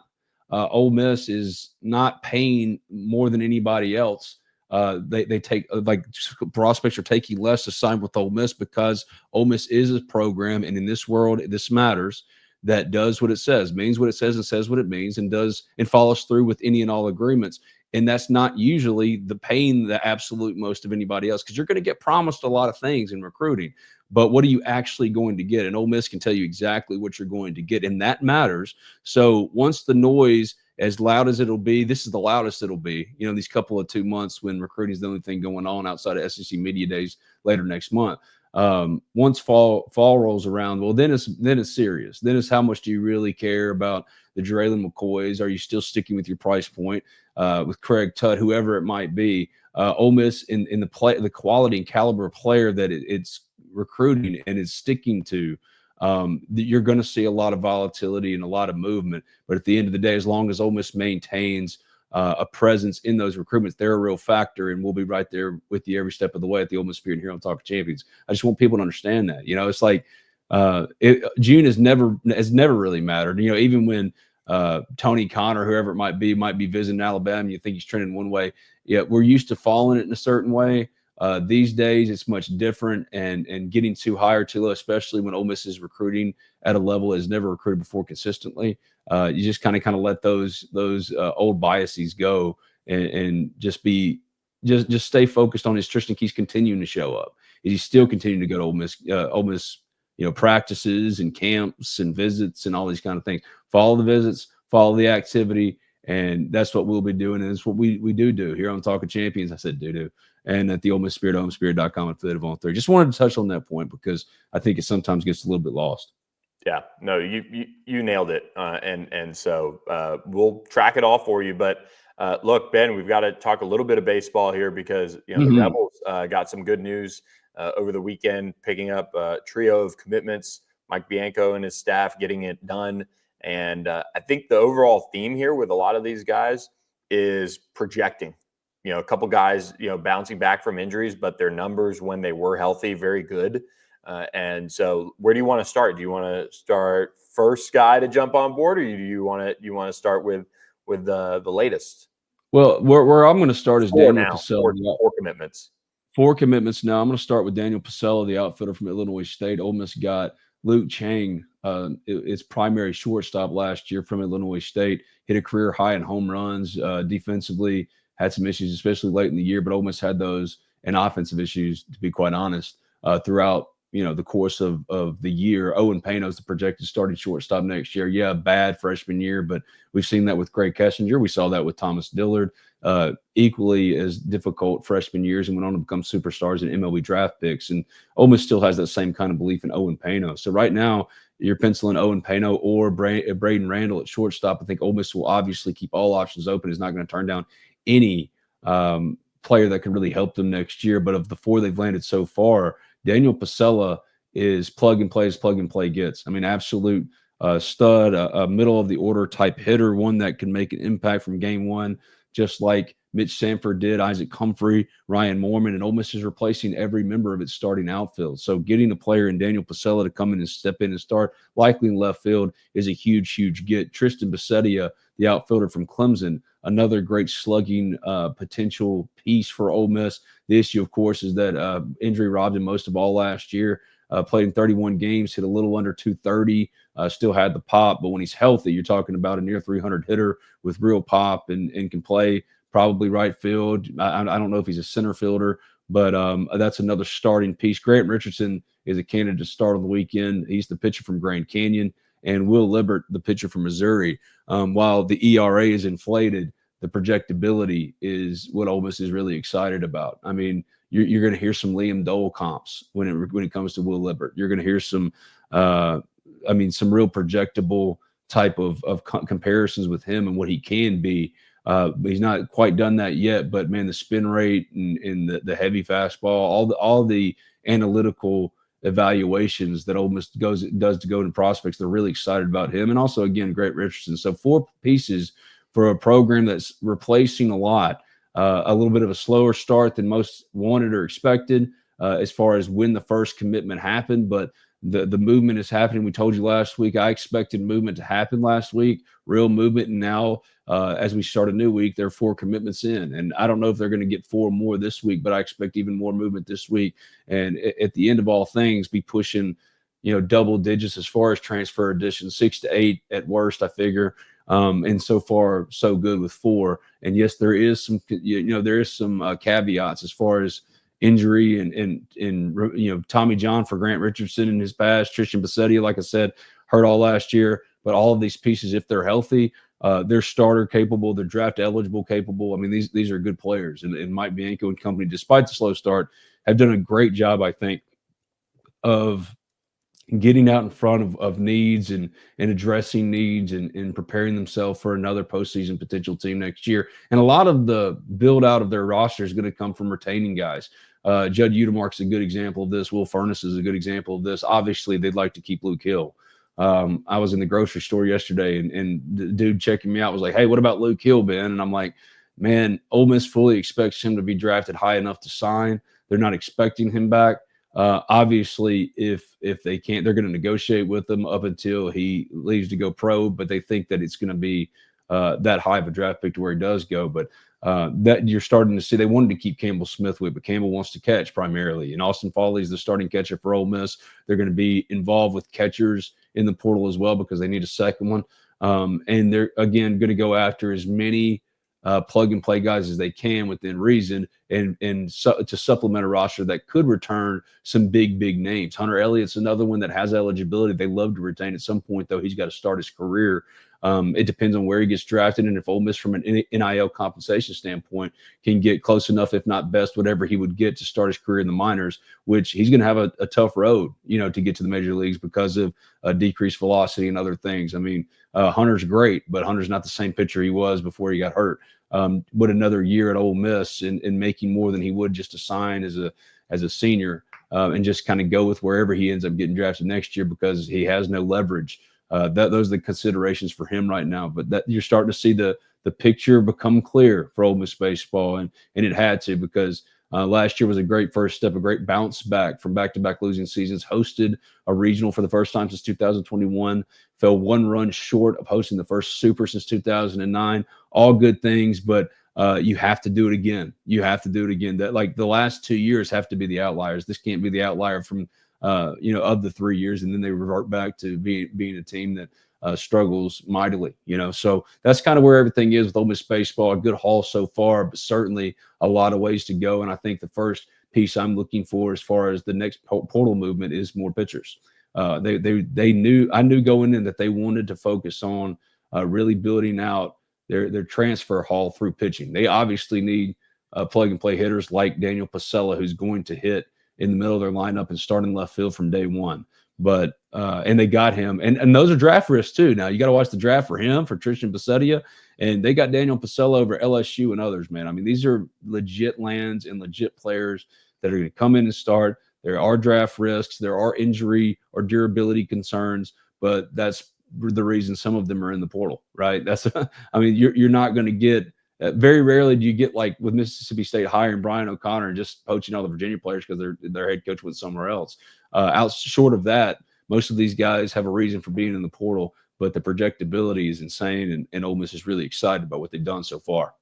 Ole Miss is not paying more than anybody else. They take, like, prospects are taking less to sign with Ole Miss because Ole Miss is a program, and in this world, this matters, that does what it says, means what it says, and says what it means, and does and follows through with any and all agreements. And that's not usually the paying the absolute most of anybody else, because you're going to get promised a lot of things in recruiting. But what are you actually going to get? And Ole Miss can tell you exactly what you're going to get, and that matters. So once the noise, as loud as it'll be, this is the loudest it'll be, you know, these couple of 2 months when recruiting is the only thing going on outside of SEC Media Days later next month. Once fall rolls around, well, then it's serious. Then it's how much do you really care about the Jeren McCoys? Are you still sticking with your price point with Craig Tutt, whoever it might be? Ole Miss in the quality and caliber of player that it's recruiting and it's sticking to, you're going to see a lot of volatility and a lot of movement. But at the end of the day, as long as Ole Miss maintains a presence in those recruitments, they're a real factor, and we'll be right there with you every step of the way at the Ole Miss Spirit here on Talk Champions. I just want people to understand that. You know, it's like June has never really mattered. You know, even when Tony Connor, whoever it might be visiting Alabama, you think he's trending one way. Yeah, we're used to following it in a certain way. These days, it's much different, and getting too high or too low, especially when Ole Miss is recruiting at a level it's never recruited before consistently. You just kind of let those old biases go, and just stay focused on, is Tristan Keys continuing to show up? Is he still continuing to go to Ole Miss, you know, practices and camps and visits and all these kind of things? Follow the visits, follow the activity, and that's what we'll be doing. And it's what we do here on Talking Champions. I said do. And at the Ole Miss Spirit, OleMissSpirit.com, affiliate on 3. Just wanted to touch on that point because I think it sometimes gets a little bit lost. Yeah, no, you nailed it. And so we'll track it all for you. But look, Ben, we've got to talk a little bit of baseball here because, you know, the Rebels got some good news over the weekend, picking up a trio of commitments, Mike Bianco and his staff getting it done. And I think the overall theme here with a lot of these guys is projecting. You know, a couple guys, you know, bouncing back from injuries, but their numbers when they were healthy, very good. And so where do you want to start? Do you want to start first guy to jump on board, or do you want to start with the latest? Well, where I'm going to start is Daniel Pasella. Four commitments. 4 commitments now. I'm going to start with Daniel Pasella, the outfielder from Illinois State. Ole Miss got Luke Chang, its primary shortstop last year from Illinois State. Hit a career high in home runs. Defensively, had some issues, especially late in the year, but Ole Miss had those and offensive issues, to be quite honest, throughout, you know, the course of the year. Owen Pano's the projected starting shortstop next year. Yeah, bad freshman year, but we've seen that with Greg Kessinger. We saw that with Thomas Dillard. Equally as difficult freshman years, and went on to become superstars in MLB draft picks. And Ole Miss still has that same kind of belief in Owen Pano. So right now, you're penciling Owen Pano or Braden Randall at shortstop. I think Ole Miss will obviously keep all options open. Is not going to turn down any player that can really help them next year. But of the 4 they've landed so far, Daniel Pasella is plug and play as plug and play gets. I mean, absolute stud, a middle of the order type hitter, one that can make an impact from game one, just like Mitch Sanford did, Isaac Humphrey, Ryan Moorman, and Ole Miss is replacing every member of its starting outfield. So getting a player in Daniel Pasella to come in and step in and start, likely in left field, is a huge, huge get. Tristan Bissettia, the outfielder from Clemson, another great slugging potential piece for Ole Miss. The issue, of course, is that injury robbed him most of all last year. Played in 31 games, hit a little under 230, still had the pop. But when he's healthy, you're talking about a near 300 hitter with real pop and can play probably right field. I don't know if he's a center fielder, but that's another starting piece. Grant Richardson is a candidate to start on the weekend. He's the pitcher from Grand Canyon, and Will Libbert, the pitcher from Missouri. While the ERA is inflated, the projectability is what Ole Miss is really excited about. I mean, you're going to hear some Liam Dole comps when it comes to Will Lippert. You're going to hear some, some real projectable type of comparisons with him and what he can be. He's not quite done that yet, but man, the spin rate and the heavy fastball, all the analytical evaluations that Ole Miss does to go into prospects, they're really excited about him. And also, again, Grant Richardson. So 4 pieces for a program that's replacing a lot. A little bit of a slower start than most wanted or expected as far as when the first commitment happened, but the movement is happening. We told you last week, I expected movement to happen last week, real movement. And now as we start a new week, there are 4 commitments in. And I don't know if they're going to get 4 more this week, but I expect even more movement this week. And at the end of all things, be pushing, double digits as far as transfer additions, 6 to 8 at worst, I figure. And so far, so good with 4. And yes, there is some, there is some caveats as far as injury and Tommy John for Grant Richardson in his past. Tristan Bissettia, like I said, hurt all last year. But all of these pieces, if they're healthy, they're starter capable, they're draft eligible capable. I mean, these are good players. And Mike Bianco and company, despite the slow start, have done a great job, I think, of getting out in front of needs and addressing needs and preparing themselves for another postseason potential team next year. And a lot of the build out of their roster is going to come from retaining guys. Judd Udemark's a good example of this. Will Furness is a good example of this. Obviously, they'd like to keep Luke Hill. I was in the grocery store yesterday and the dude checking me out was like, "Hey, what about Luke Hill, Ben?" And I'm like, man, Ole Miss fully expects him to be drafted high enough to sign. They're not expecting him back. Obviously, if they can't, they're going to negotiate with him up until he leaves to go pro. But they think that it's going to be that high of a draft pick to where he does go. But that you're starting to see, they wanted to keep Campbell Smithwick, but Campbell wants to catch primarily. And Austin Foley is the starting catcher for Ole Miss. They're going to be involved with catchers in the portal as well because they need a second one. And they're again going to go after as many plug and play guys as they can within reason and to supplement a roster that could return some big names. Hunter Elliott's another one that has eligibility. They love to retain at some point, though. He's got to start his career. It depends on where he gets drafted and if Ole Miss from an NIL compensation standpoint can get close enough, if not best, whatever he would get to start his career in the minors, which he's going to have a tough road, to get to the major leagues because of decreased velocity and other things. I mean, Hunter's great, but Hunter's not the same pitcher he was before he got hurt. Would another year at Ole Miss and making more than he would just to sign as a senior and just kind of go with wherever he ends up getting drafted next year because he has no leverage. Those are the considerations for him right now. But that you're starting to see the picture become clear for Ole Miss baseball, and it had to because last year was a great first step, a great bounce back from back-to-back losing seasons. Hosted a regional for the first time since 2021. Fell 1 run short of hosting the first Super since 2009. All good things, but you have to do it again. You have to do it again. That like the last 2 years have to be the outliers. This can't be the outlier from of the 3 years, and then they revert back to being a team that struggles mightily. So that's kind of where everything is with Ole Miss baseball. A good haul so far, but certainly a lot of ways to go. And I think the first piece I'm looking for as far as the next portal movement is more pitchers. I knew going in that they wanted to focus on really building out their transfer haul through pitching. They obviously need plug and play hitters like Daniel Pasella, who's going to hit in the middle of their lineup and start in left field from day one. But and they got him, and those are draft risks too. Now you got to watch the draft for him, for Tristan Bissettia, and they got Daniel Pasella over LSU and others. Man, I mean these are legit lands and legit players that are going to come in and start. There are draft risks, there are injury or durability concerns, but that's the reason some of them are in the portal, right? That's I mean you're not going to get. Very rarely do you get like with Mississippi State hiring Brian O'Connor and just poaching all the Virginia players because their head coach went somewhere else. Out short of that, most of these guys have a reason for being in the portal, but the projectability is insane, and Ole Miss is really excited about what they've done so far.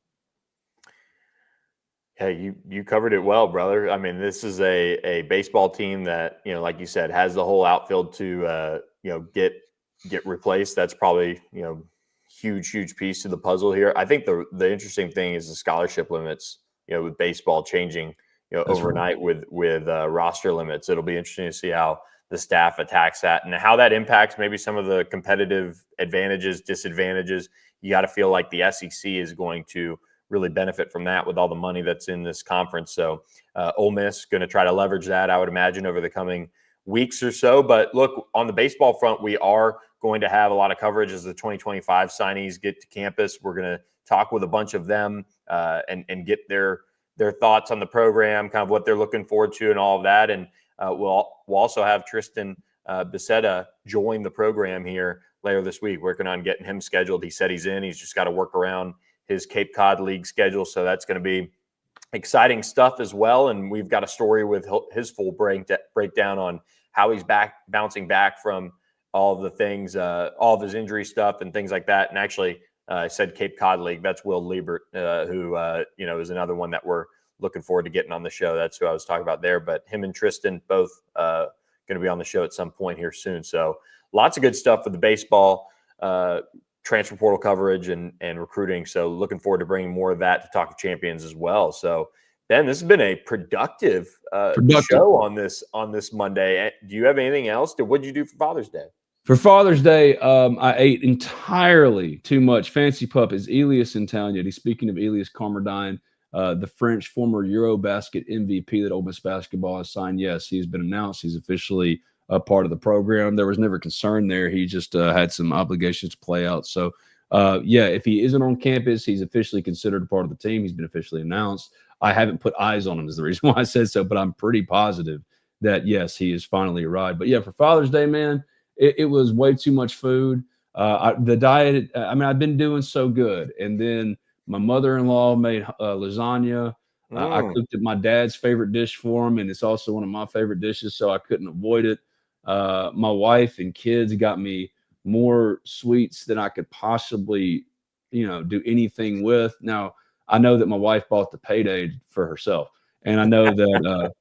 Yeah, you covered it well, brother. I mean, this is a baseball team that, like you said, has the whole outfield to get replaced. That's probably, huge piece to the puzzle here. I think the interesting thing is the scholarship limits, with baseball changing, overnight with roster limits. It'll be interesting to see how the staff attacks that and how that impacts maybe some of the competitive advantages, disadvantages. You got to feel like the SEC is going to really benefit from that with all the money that's in this conference. So Ole Miss going to try to leverage that, I would imagine, over the coming weeks or so. But look, on the baseball front, we are going to have a lot of coverage as the 2025 signees get to campus. We're going to talk with a bunch of them and get their thoughts on the program, kind of what they're looking forward to and all of that. And we'll also have Tristan Becerra join the program here later this week, working on getting him scheduled. He said he's in. He's just got to work around his Cape Cod League schedule. So that's going to be exciting stuff as well. And we've got a story with his full breakdown on how he's bouncing back from all of the things, all of his injury stuff and things like that. And actually, I said Cape Cod League. That's Will Liebert, who is another one that we're looking forward to getting on the show. That's who I was talking about there. But him and Tristan both going to be on the show at some point here soon. So lots of good stuff for the baseball, transfer portal coverage and recruiting. So looking forward to bringing more of that to Talk of Champions as well. So Ben, this has been a productive show on this Monday. Do you have anything else? What did you do for Father's Day? For Father's Day, I ate entirely too much. Fancy Pup. Is Elias in town yet? He's speaking of Elias Carmerdine, the French former Eurobasket MVP that Ole Miss basketball has signed. Yes, he's been announced. He's officially a part of the program. There was never concern there. He just had some obligations to play out. So, if he isn't on campus, he's officially considered a part of the team. He's been officially announced. I haven't put eyes on him is the reason why I said so, but I'm pretty positive that, yes, he has finally arrived. But, yeah, for Father's Day, man, it was way too much food. The diet, I've been doing so good. And then my mother-in-law made lasagna. I cooked my dad's favorite dish for him, and it's also one of my favorite dishes, so I couldn't avoid it. My wife and kids got me more sweets than I could possibly, do anything with. Now, I know that my wife bought the payday for herself, and I know that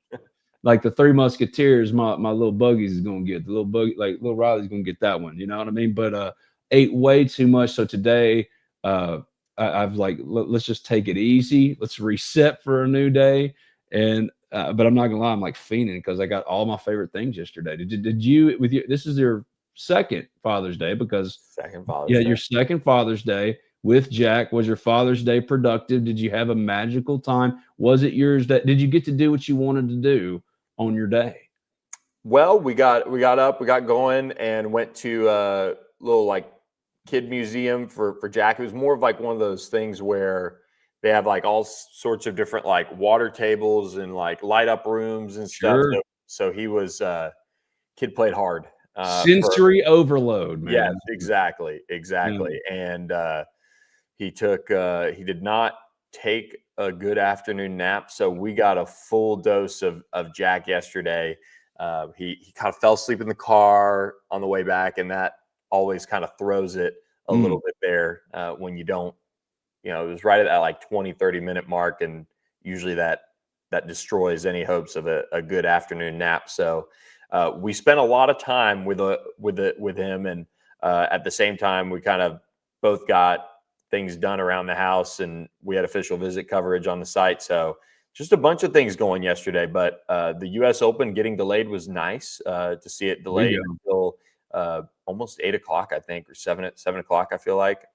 like the Three Musketeers, my little Buggies is going to get the little Buggy, like little Riley's going to get that one. You know what I mean? But ate way too much. So today, I've like, let's just take it easy. Let's reset for a new day. And but I'm not gonna lie, I'm like fiending because I got all my favorite things yesterday. Did you with you? This is your second Father's Day because second Father's Day. Your second Father's Day with Jack. Was your Father's Day productive? Did you have a magical time? Was it yours? Did you get to do what you wanted to do on your day? Well, we got up, we got going, and went to a little like kid museum for Jack. It was more of like one of those things where they have like all sorts of different like water tables and like light up rooms and stuff. Sure. So he was kid played hard. Sensory overload, man. Yes, exactly. And he did not take a good afternoon nap. So we got a full dose of Jack yesterday. He kind of fell asleep in the car on the way back, and that always kind of throws it a little bit there when you don't. It was right at that like 20-30 minute mark, and usually that destroys any hopes of a good afternoon nap. So we spent a lot of time with him, and at the same time we kind of both got things done around the house, and we had official visit coverage on the site. So just a bunch of things going yesterday. But the U.S. Open getting delayed was nice to see it delayed until almost 8 o'clock, I think, or 7 o'clock. I feel like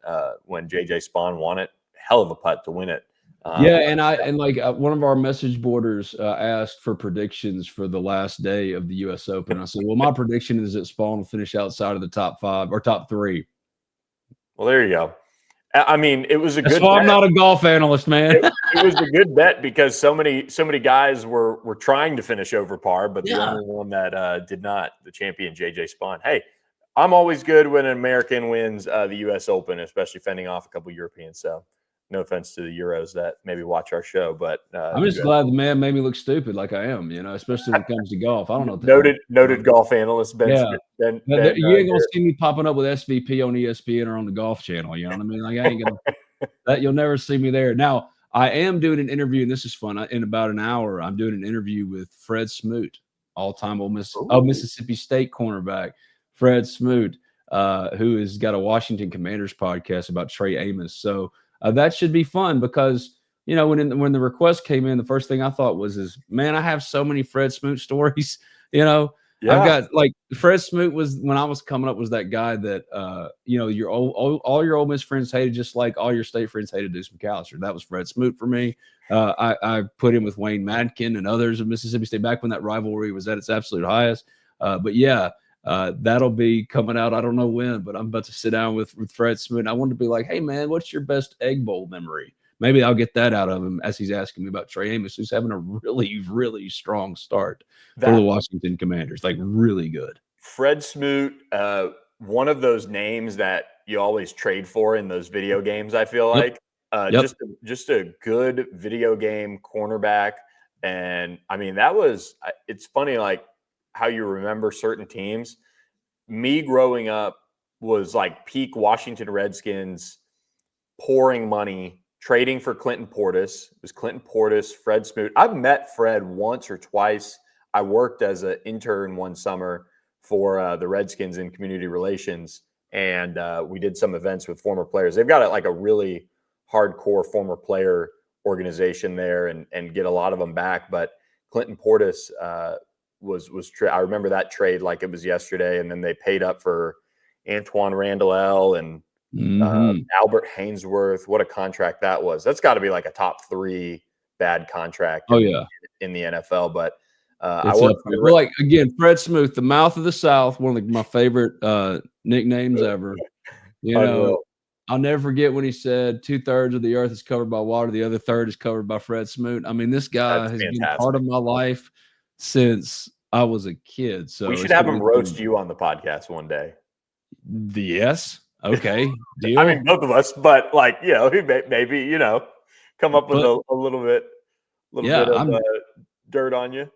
when JJ Spawn won it, hell of a putt to win it. One of our message boarders asked for predictions for the last day of the U.S. Open. I said, well, my prediction is that Spawn will finish outside of the top 5 or top 3. Well, there you go. I mean, it was a good bet. I'm not a golf analyst, man. It was a good bet because so many guys were trying to finish over par, but the only one that did not, the champion JJ Spawn. Hey, I'm always good when an American wins the U.S. Open, especially fending off a couple Europeans. So no offense to the Euros that maybe watch our show, but I'm just glad the man made me look stupid like I am, especially when it comes to golf. I don't know. Noted golf analyst Ben. Yeah. Ben, you ain't gonna see me popping up with SVP on ESPN or on the Golf Channel. You know what I mean? Like I ain't gonna. That you'll never see me there. Now I am doing an interview, and this is fun. In about an hour, I'm doing an interview with Fred Smoot, all-time Mississippi State cornerback, Fred Smoot, who has got a Washington Commanders podcast about Trey Amos. So. That should be fun because, when the request came in, the first thing I thought was, man, I have so many Fred Smoot stories, I've got like Fred Smoot was when I was coming up was that guy that your all your Ole Miss friends hated, just like all your state friends hated Deuce McAllister. That was Fred Smoot for me. I put him with Wayne Madkin and others of Mississippi State back when that rivalry was at its absolute highest. But yeah, that'll be coming out. I don't know when, but I'm about to sit down with Fred Smoot. I wanted to be like, hey man, what's your best Egg Bowl memory? Maybe I'll get that out of him as he's asking me about Trey Amos, who's having a really, really strong start for the Washington Commanders. Like really good. Fred Smoot, one of those names that you always trade for in those video games, I feel like. Just a good video game cornerback. And I mean, it's funny, like how you remember certain teams. Me growing up was like peak Washington Redskins pouring money, trading for Clinton Portis. It was Clinton Portis, Fred Smoot. I've met Fred once or twice. I worked as an intern one summer for the Redskins in community relations, and we did some events with former players. They've got like a really hardcore former player organization there, and get a lot of them back. But Clinton Portis I remember that trade like it was yesterday, and then they paid up for Antoine Randall and Albert Hainsworth. What a contract that was. That's got to be like a top 3 bad contract in the NFL. But like again, Fred Smoot, the mouth of the South, one of my favorite nicknames ever. I'll never forget when he said 2/3 of the earth is covered by water, the other third is covered by Fred Smoot. I mean, this guy has been part of my life since I was a kid. So we should have him roast you on the podcast one day. Yes. Okay. Deal. I mean, both of us, but like, maybe, come up with a little bit of dirt on you.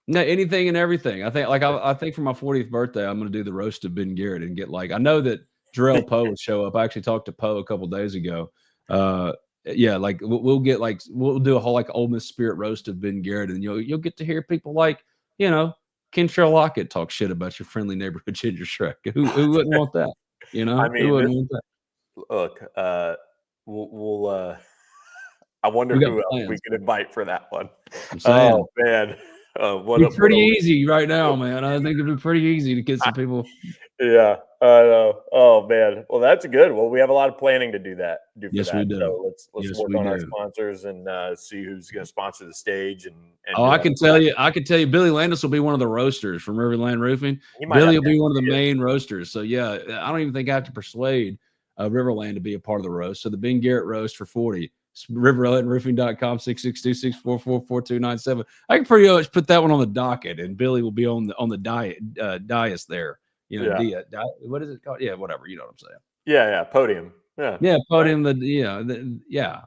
No, anything and everything. I think I think for my 40th birthday, I'm going to do the roast of Ben Garrett and get I know that Jarrell Poe would show up. I actually talked to Poe a couple days ago. We'll do a whole Ole Miss Spirit roast of Ben Garrett, and you'll get to hear people like, Kentrell Lockett talk shit about your friendly neighborhood Ginger Shrek. Who wouldn't want that? I mean, who wouldn't want that? Look, we'll I wonder who else we could invite for that one. Oh man. It's pretty easy right now, man. I think it'd be pretty easy to get some people. Yeah, I know. Oh man. Well, that's good. Well, we have a lot of planning to do that. Yes, we do. So let's work on our sponsors and see who's going to sponsor the stage. And I can tell you, Billy Landis will be one of the roasters from RiverLand Roofing. Billy will be one of the main roasters. So yeah, I don't even think I have to persuade RiverLand to be a part of the roast. So the Ben Garrett roast for 40. RiverLandRoofing.com 662-644-4297. I can pretty much put that one on the docket, and Billy will be on the dais there. What is it called? Yeah, whatever. You know what I'm saying? Yeah, podium. Yeah, podium.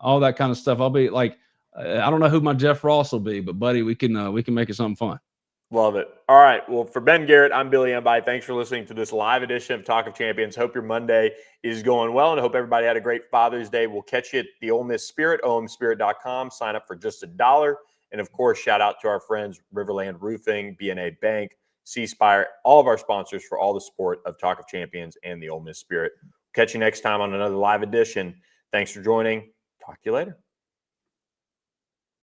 All that kind of stuff. I'll be like, I don't know who my Jeff Ross will be, but buddy, we can make it something fun. Love it. All right. Well, for Ben Garrett, I'm Billy Embody. Thanks for listening to this live edition of Talk of Champions. Hope your Monday is going well, and I hope everybody had a great Father's Day. We'll catch you at the Ole Miss Spirit, omspirit.com. Sign up for just $1. And, of course, shout out to our friends, RiverLand Roofing, BNA Bank, Spire, all of our sponsors for all the support of Talk of Champions and the Ole Miss Spirit. Catch you next time on another live edition. Thanks for joining. Talk to you later.